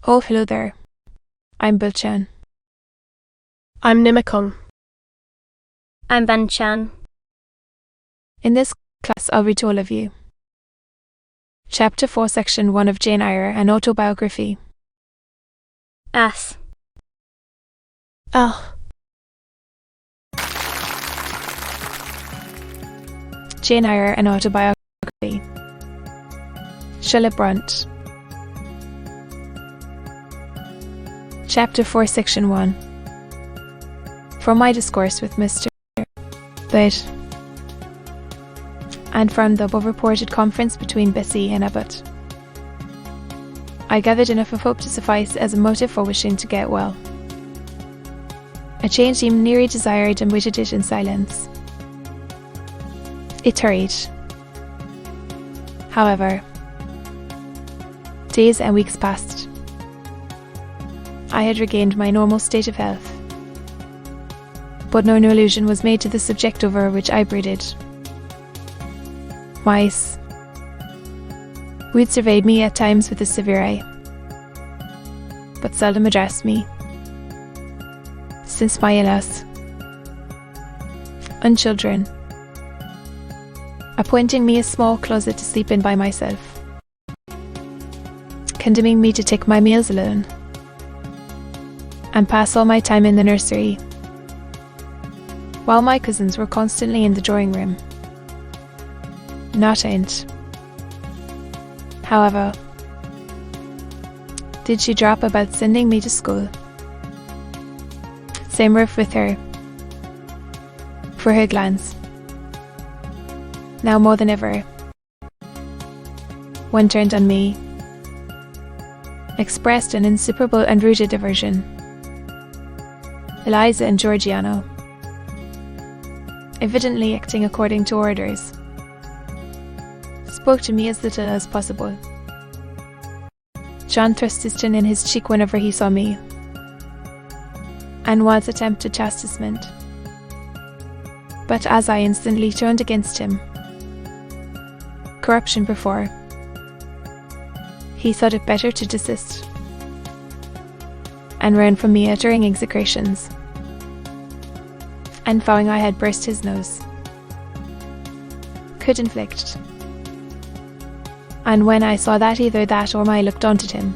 Oh, hello there. I'm Bilchan. I'm Nimakung. I'm Banchan. In this class, I'll read to all of you Chapter 4, Section 1 of Jane Eyre, an Autobiography. As. Jane Eyre, an Autobiography. Brontë. Chapter 4, Section 1. From my discourse with Mr. Bate, and from the above-reported conference between Bessie and Abbott, I gathered enough of hope to suffice as a motive for wishing to get well. A change seemed nearly desired, and waited it in silence. It hurried. However, days and weeks passed. I had regained my normal state of health, but no allusion was made to the subject over which I brooded. Mice. We'd surveyed me at times with a severe eye, but seldom addressed me. Since my illness, and children, appointing me a small closet to sleep in by myself, condemning me to take my meals alone, and pass all my time in the nursery, while my cousins were constantly in the drawing room. Not aunt, however, did she drop about sending me to school. Same roof with her, for her glance, now more than ever, when turned on me, expressed an insuperable and rooted aversion. Eliza and Georgiano, evidently acting according to orders, spoke to me as little as possible. John thrust his chin in his cheek whenever he saw me, and once attempted chastisement, but as I instantly turned against him, corruption before, he thought it better to desist, and ran from me uttering execrations, and vowing I had burst his nose, could inflict. And when I saw that either that or my look daunted him,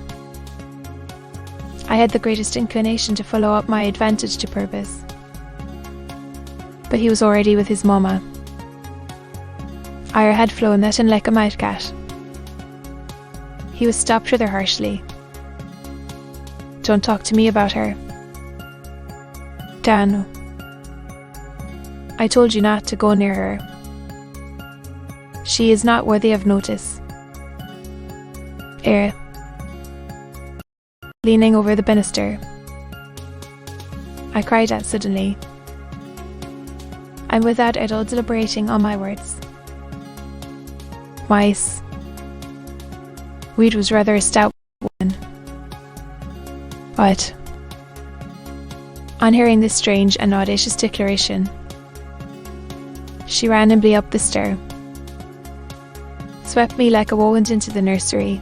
I had the greatest inclination to follow up my advantage to purpose. But he was already with his mamma. Eyre had flown that in like a mad cat. He was stopped rather harshly. Don't talk to me about her. Dan, I told you not to go near her. She is not worthy of notice. Eyre, leaning over the banister, I cried out suddenly, and without at all deliberating on my words. Mice. Weed was rather a stout one. But, on hearing this strange and audacious declaration, she ran nimbly up the stair, swept me like a whirlwind into the nursery,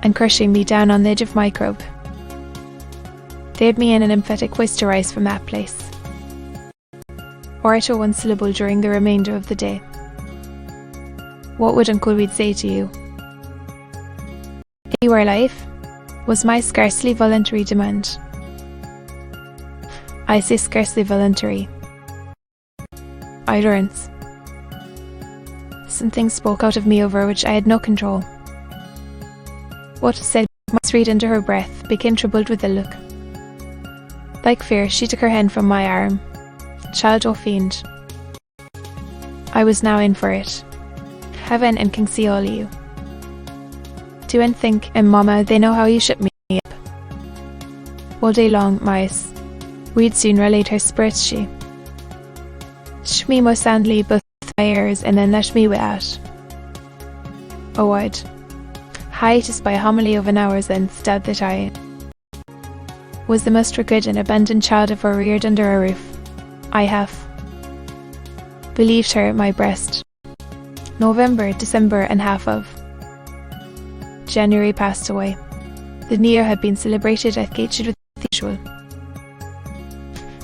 and crushing me down on the edge of my crib, laid me in an emphatic voice to rise from that place, or utter one syllable during the remainder of the day. What would Uncle Reed say to you? If he were alive, was my scarcely voluntary demand. I say scarcely voluntary. Utterance. Something spoke out of me over which I had no control. What was said must read under her breath became troubled with a look. Like fear, she took her hand from my arm. Child or fiend, I was now in for it. Heaven and King see all you. Do and think, and Mamma, they know how you shut me up. All day long, mice, we'd soon relayed her spirits she. Shook me most soundly both my ears, and then let me without. Oh, I'd. Tis by a homily of an hour's length doubt that I was the most regret and abandoned child ever reared under a roof. I have believed her at my breast. November, December, and half of January passed away. The New Year had been celebrated at Gateshead with the usual.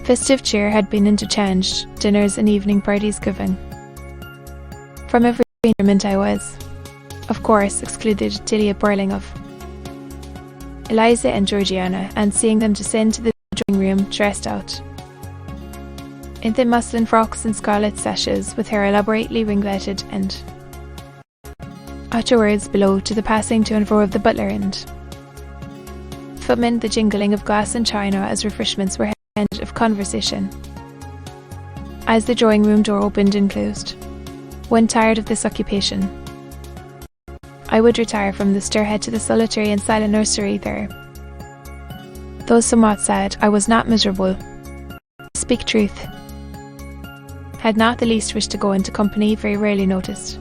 Festive cheer had been interchanged, dinners and evening parties given. From every arrangement I was, of course, excluded Tilly Burling of Eliza and Georgiana, and seeing them descend to the drawing room dressed out in thin muslin frocks and scarlet sashes, with hair elaborately ringleted, and afterwards below to the passing to and fro of the butler and footmen, the jingling of glass and china as refreshments were ended of conversation. As the drawing room door opened and closed, when tired of this occupation, I would retire from the stairhead to the solitary and silent nursery there. Though somewhat sad, I was not miserable. To speak truth, had not the least wish to go into company very rarely noticed.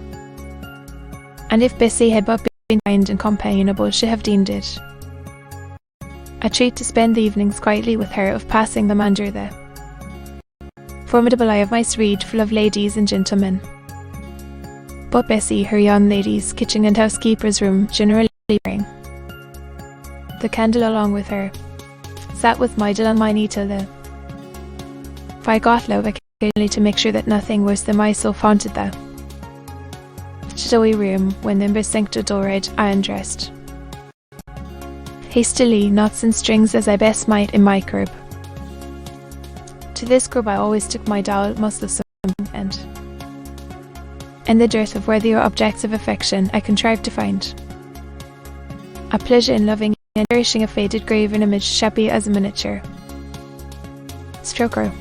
And if Bessie had but been kind and companionable, should have deemed it a treat to spend the evenings quietly with her, of passing them under the formidable eye of my Swede, full of ladies and gentlemen. But Bessie, her young ladies' kitchen and housekeeper's room generally wearing the candle along with her, sat with Mydel on my knee till the I got low occasionally to make sure that nothing worse than myself haunted the shadowy room. When the embers sank to dull red, I undressed hastily, knots and strings as I best might in my crib. To this crib I always took my doll, most of something, and in the dearth of worthier objects of affection, I contrived to find a pleasure in loving and cherishing a faded graven image, shabby as a miniature. Stroker.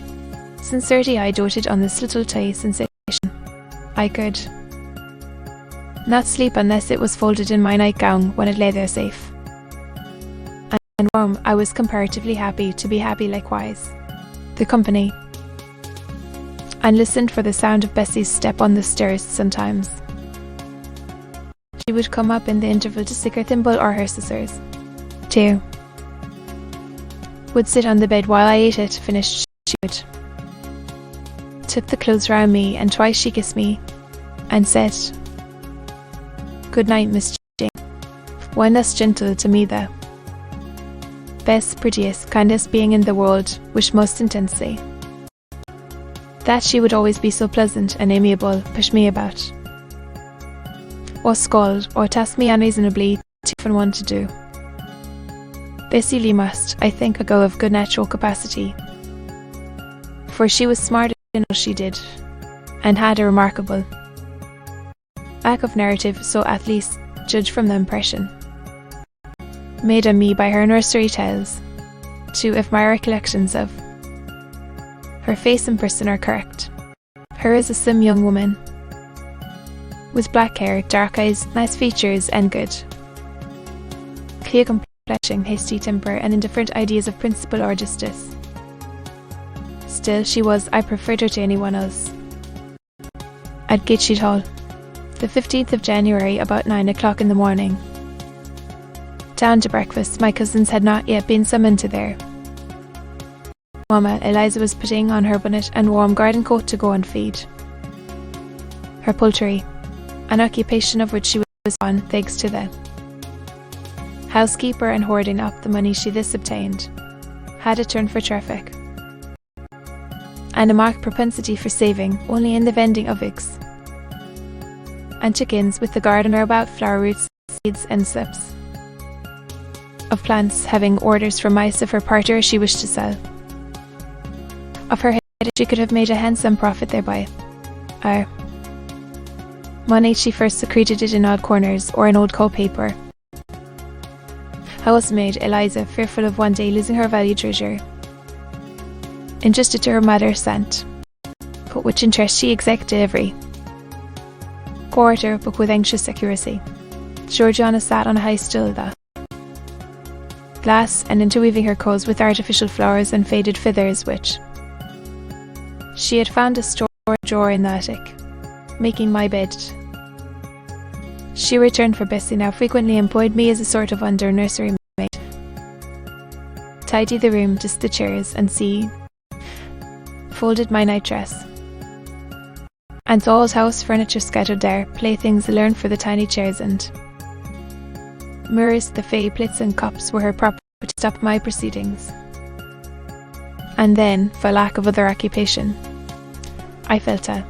Since 30 I doted on this little toy sensation. I could not sleep unless it was folded in my nightgown when it lay there safe and warm. I was comparatively happy to be happy likewise. The company, and listened for the sound of Bessie's step on the stairs sometimes. She would come up in the interval to stick her thimble or her scissors. 2. Would sit on the bed while I ate it. Finished, she would took the clothes round me, and twice she kissed me and said, "Good night, Miss Jane." One thus gentle to me, the best, prettiest, kindest being in the world, wished most intensely that she would always be so pleasant and amiable, push me about, or scold, or task me unreasonably, too often one to do. Bessie Lee must, I think, a girl of good natural capacity, for she was smart in all she did, and had a remarkable lack of narrative, so at least judge from the impression made on me by her nursery tales, too, if my recollections of her face and person are correct. Her is a slim young woman, with black hair, dark eyes, nice features, and good, clear complexion, hasty temper, and indifferent ideas of principle or justice. Still, she was, I preferred her to anyone else. At Gateshead Hall, the 15th of January, about 9 o'clock in the morning. Down to breakfast, my cousins had not yet been summoned to their Mamma. Eliza was putting on her bonnet and warm garden coat to go and feed her poultry, an occupation of which she was on, thanks to the housekeeper, and hoarding up the money she thus obtained, had a turn for traffic, and a marked propensity for saving, only in the vending of eggs and chickens, with the gardener about flower roots, seeds, and slips of plants, having orders from mice of her parterre she wished to sell. Of her head she could have made a handsome profit thereby. Money she first secreted it in odd corners, or in old coal paper. Housemaid Eliza, fearful of one day losing her valued treasure, entrusted to her mother sent, but which interest she exacted every quarter, but with anxious accuracy. Georgiana sat on a high stool, the glass, and interweaving her curls with artificial flowers and faded feathers, which she had found a store drawer in the attic, making my bed. She returned for Bessie, now frequently employed me as a sort of under nursery maid. Tidy the room, dust the chairs, and folded my nightdress, and doll's house furniture scattered there, playthings learned for the tiny chairs, and Mirrors, the fey plates and cups were her property to stop my proceedings. And then, for lack of other occupation, I fell to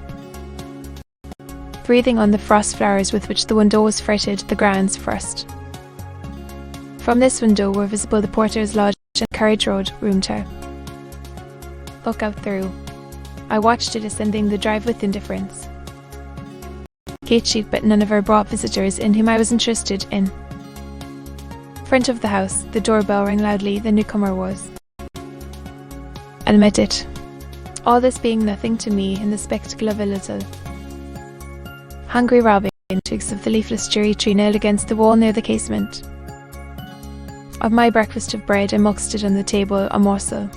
breathing on the frost flowers with which the window was fretted the grounds first. From this window were visible the porter's lodge and Carriage Road, room 2. Look out through. I watched it ascending the drive with indifference. Gate sheet, but none of her brought visitors in whom I was interested in. Front of the house, the doorbell rang loudly. The newcomer was. I met it. All this being nothing to me in the spectacle of a little hungry robin, twigs of the leafless cherry tree nailed against the wall near the casement. Of my breakfast of bread amongst it on the table a morsel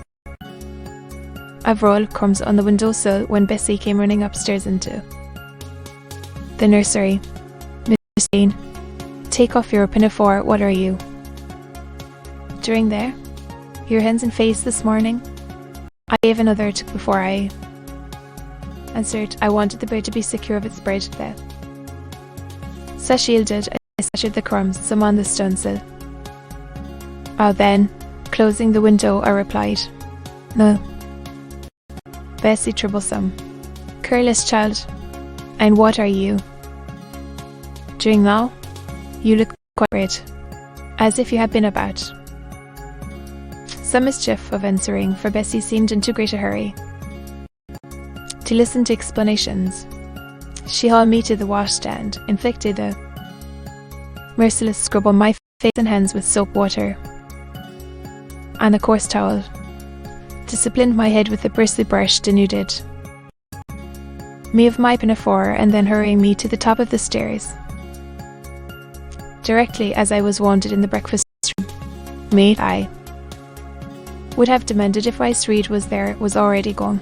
of rolled crumbs on the windowsill when Bessie came running upstairs into the nursery. Miss Jane, take off your pinafore. What are you doing there? Your hens and face this morning? I gave another took before I answered. I wanted the bird to be secure of its bread there. So she yielded. I scattered the crumbs, some on the stone sill. Oh, then, closing the window, I replied, No. Bessie, troublesome, careless child. And what are you doing now? You look quite red, as if you had been about some mischief of answering, for Bessie seemed in too great a hurry to listen to explanations. She hauled me to the washstand, inflicted a merciless scrub on my face and hands with soap water and a coarse towel, disciplined my head with a bristly brush, denuded me of my pinafore, and then hurrying me to the top of the stairs. Directly as I was wanted in the breakfast room, maid I would have demanded if Vice Reed was there, was already gone,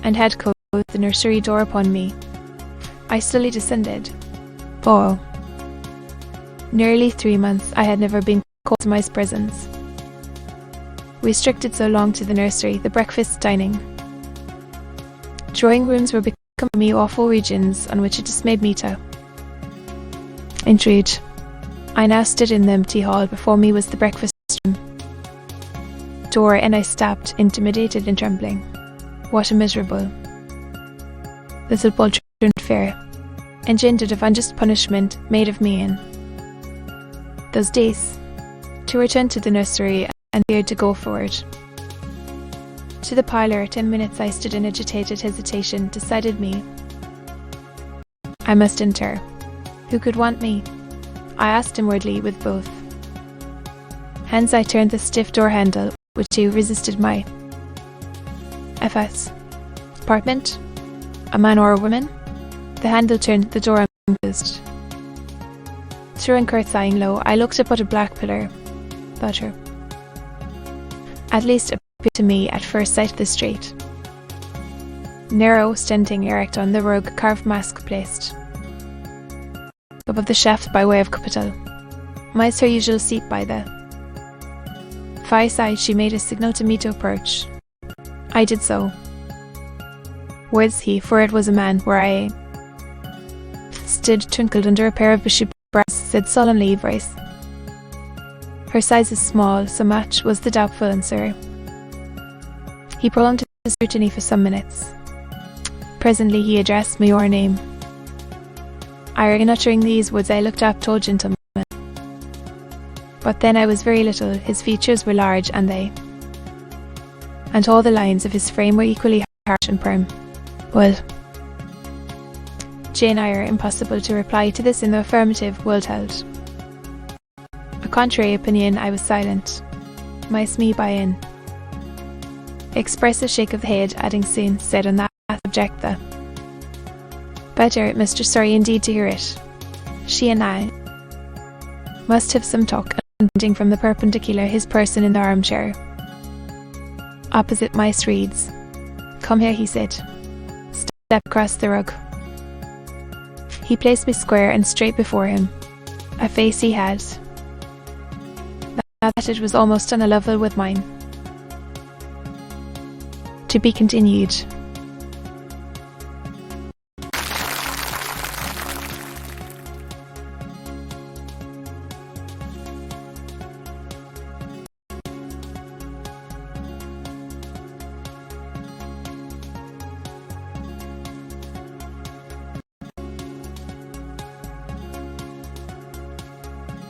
and had closed the nursery door upon me. I slowly descended. For nearly 3 months I had never been called to my presence. Restricted so long to the nursery, the breakfast, dining, drawing rooms were becoming me awful regions on which it dismayed me to intrude. I now stood in the empty hall. Before me was the breakfast room door, and I stopped, intimidated and trembling. What a miserable little poltroon fair, engendered of unjust punishment, made of me in those days. To return to the nursery, and feared to go forward to the parlour. 10 minutes I stood in agitated hesitation. Decided me. I must enter. Who could want me? I asked inwardly with both hands. I turned the stiff door handle, which too resisted my efforts. Apartment? A man or a woman? The handle turned, the door unclosed. Through and curtsying low, I looked up at a black pillar. Butter. At least appeared to me at first sight the straight, narrow, standing erect on the rug, carved mask placed above the shaft by way of capital. Mine's her usual seat by the fireside. She made a signal to me to approach. I did so. Was he, for it was a man, where I stood, twinkled under a pair of bushy brows, said solemnly, voice. Her size is small, so much was the doubtful answer. He prolonged his scrutiny for some minutes. Presently he addressed me, your name. Eyre. In uttering these words I looked up, tall gentleman. But then I was very little. His features were large, and all the lines of his frame were equally harsh and firm. Well, Jane Eyre. Impossible to reply to this in the affirmative. Well held. A contrary opinion. I was silent. My smee by in. Express a shake of the head, adding soon, said on that subject the better. Mr. Sorry indeed to hear it. She and I must have some talk. Unbending from the perpendicular, his person in the armchair opposite Mice Reed's. Come here, he said. Step across the rug. He placed me square and straight before him. A face he had, that it was almost on a level with mine. To be continued.